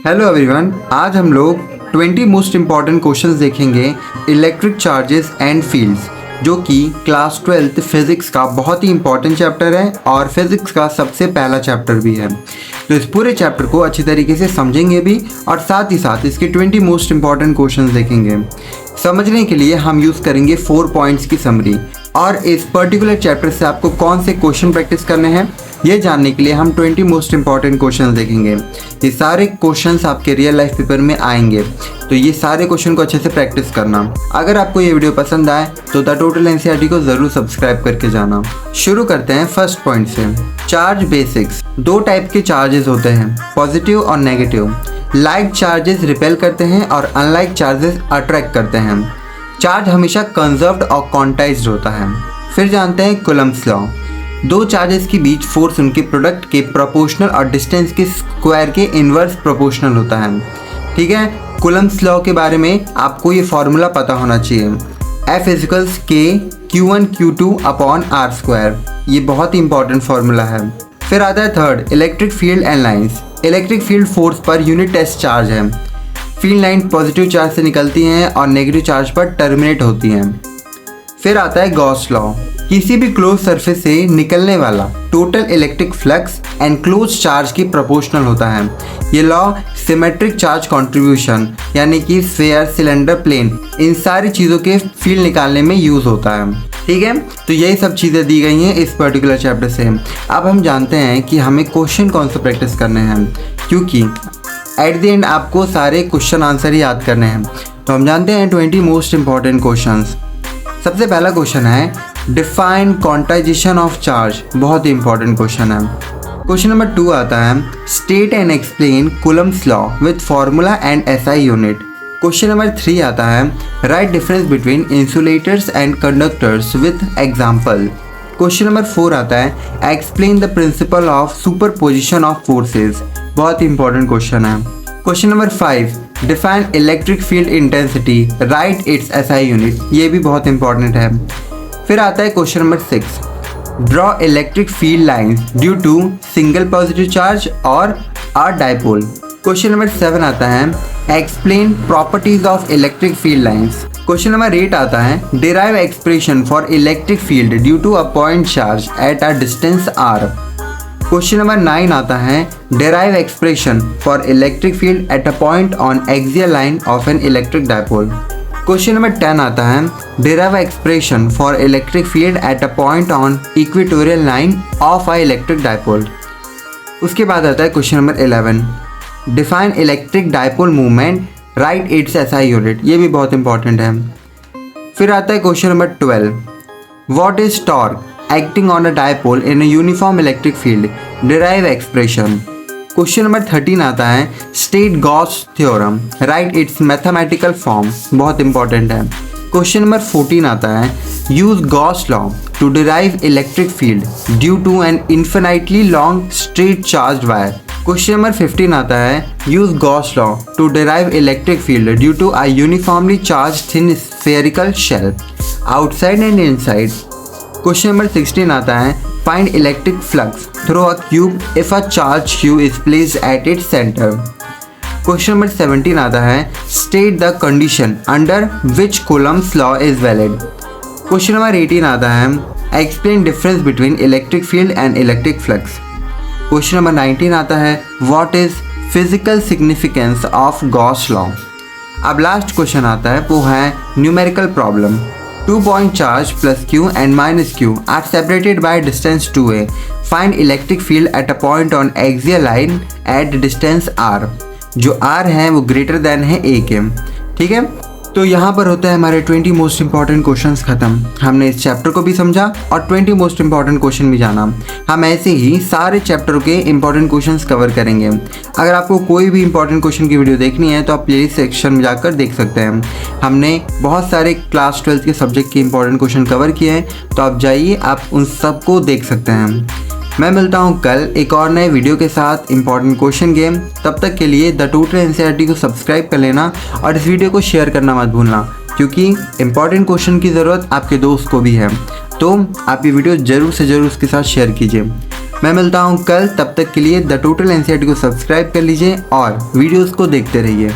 Hello everyone, आज हम लोग 20 मोस्ट इम्पॉर्टेंट क्वेश्चंस देखेंगे इलेक्ट्रिक चार्जेस एंड फील्ड्स, जो कि क्लास 12th फिज़िक्स का बहुत ही इंपॉर्टेंट चैप्टर है और फिज़िक्स का सबसे पहला चैप्टर भी है। तो इस पूरे चैप्टर को अच्छी तरीके से समझेंगे भी और साथ ही साथ इसके 20 मोस्ट इम्पॉर्टेंट क्वेश्चंस देखेंगे। समझने के लिए हम यूज़ करेंगे 4 पॉइंट्स की समरी, और इस पर्टिकुलर चैप्टर से आपको कौन से क्वेश्चन प्रैक्टिस करने हैं ये जानने के लिए हम 20 मोस्ट इम्पॉर्टेंट क्वेश्चन देखेंगे। ये सारे क्वेश्चंस आपके रियल लाइफ पेपर में आएंगे, तो ये सारे क्वेश्चन को अच्छे से प्रैक्टिस करना। अगर आपको ये वीडियो पसंद आए तो द टोटल एनसीईआरटी को ज़रूर सब्सक्राइब करके जाना। शुरू करते हैं फर्स्ट पॉइंट से। Charge basics. 2 टाइप के चार्जेस होते हैं, पॉजिटिव और नेगेटिव। लाइक चार्जेस रिपेल करते हैं और अनलाइक चार्जेस अट्रैक्ट करते हैं। चार्ज हमेशा कंजर्व्ड और क्वांटाइज्ड होता है। फिर जानते हैं कूलम्ब्स लॉ। 2 चार्जेस के बीच फोर्स उनके प्रोडक्ट के प्रोपोर्शनल और डिस्टेंस के स्क्वायर के इन्वर्स प्रोपोर्शनल होता है। ठीक है, कूलम्ब्स लॉ के बारे में आपको ये फॉर्मूला पता होना चाहिए, F = K Q1 Q2 upon R²। ये बहुत ही इंपॉर्टेंट फार्मूला है। फिर आता है third, electric field and lines. Electric field force per unit test charge है। फील्ड लाइन पॉजिटिव चार्ज से निकलती हैं और नेगेटिव चार्ज पर टर्मिनेट होती हैं। फिर आता है गॉस लॉ। किसी भी क्लोज सरफेस से निकलने वाला total electric flux enclose charge की प्रोपोर्शनल होता है। ये लॉ सिमेट्रिक चार्ज कंट्रीब्यूशन यानी कि स्फीयर, सिलेंडर, प्लेन, इन सारी चीज़ों के फील्ड निकालने में यूज़ होता है। ठीक है, तो यही सब चीज़ें दी गई हैं इस पर्टिकुलर चैप्टर से। अब हम जानते हैं कि हमें क्वेश्चन कौन से प्रैक्टिस करने हैं, क्योंकि एट द एंड आपको सारे क्वेश्चन आंसर ही याद करने हैं। तो हम जानते हैं 20 मोस्ट इम्पॉर्टेंट क्वेश्चंस। सबसे पहला क्वेश्चन है डिफाइन क्वांटाइजेशन ऑफ चार्ज। बहुत ही इंपॉर्टेंट क्वेश्चन है। क्वेश्चन नंबर 2 आता है state and explain Coulomb's law with formula and SI unit. Question number 3 आता है right difference between insulators and conductors with example. Question number 4 आता है explain the principle of superposition of forces. बहुत ही important question है। Question number 5 define electric field intensity, right it's SI unit. ये भी बहुत important है। फिर आता है question number 6 draw electric field lines due to single positive charge और अ डाइपोल। क्वेश्चन नंबर 7 आता है explain properties of electric field lines. Question number 8 आता है derive expression for electric field due to a point charge at a distance r। Question number 9 आता है derive expression for electric field at a point on axial line of an electric dipole. Question number 10 आता है derive expression for electric field at a point on equatorial line of a electric dipole. उसके बाद आता है question number 11 define electric dipole movement, right it's SI unit. ये भी बहुत important है। फिर आता है question number 12 what is torque acting on a dipole in a uniform electric field, derive expression. Question number 13 आता है state Gauss theorem, right it's mathematical form. बहुत इंपॉर्टेंट है। क्वेश्चन नंबर 14 आता है use Gauss law to derive electric field due to an infinitely long straight charge wire. Question number 15 आता है use Gauss law to derive electric field due to a uniformly charge thin spherical shell outside and inside. Question number 16 आता है find electric flux through a cube if a charge q is placed at its centre. Question number 17 आता है state the condition under which Coulomb's law is valid. Question number 18 आता है explain difference between electric field and electric flux. Question number 19 आता है what is physical significance of Gauss law. अब last question आता है वो है numerical problem. 2 point charge plus q and minus q are separated by distance 2a. Find electric field at a point on axial line at distance r. जो r है वो greater than है a के। ठीक है, तो यहाँ पर होता है हमारे 20 मोस्ट इंपॉर्टेंट क्वेश्चंस खत्म। हमने इस चैप्टर को भी समझा और 20 मोस्ट इंपॉर्टेंट क्वेश्चन भी जाना। हम ऐसे ही सारे चैप्टरों के इंपॉर्टेंट क्वेश्चंस कवर करेंगे। अगर आपको कोई भी इंपॉर्टेंट क्वेश्चन की वीडियो देखनी है तो आप प्लेलिस्ट सेक्शन में जाकर देख सकते हैं। हमने बहुत सारे क्लास 12 के सब्जेक्ट के इंपॉर्टेंट क्वेश्चन कवर किए हैं, तो आप जाइए, आप उन सबको देख सकते हैं। मैं मिलता हूँ कल एक और नए वीडियो के साथ इंपॉर्टेंट क्वेश्चन गेम। तब तक के लिए द टोटल एनसीईआरटी को सब्सक्राइब कर लेना और इस वीडियो को शेयर करना मत भूलना, क्योंकि इंपॉर्टेंट क्वेश्चन की ज़रूरत आपके दोस्त को भी है। तो आप ये वीडियो ज़रूर से ज़रूर उसके साथ शेयर कीजिए। मैं मिलता हूँ कल, तब तक के लिए द टोटल एनसीईआरटी को सब्सक्राइब कर लीजिए और वीडियोस को देखते रहिए।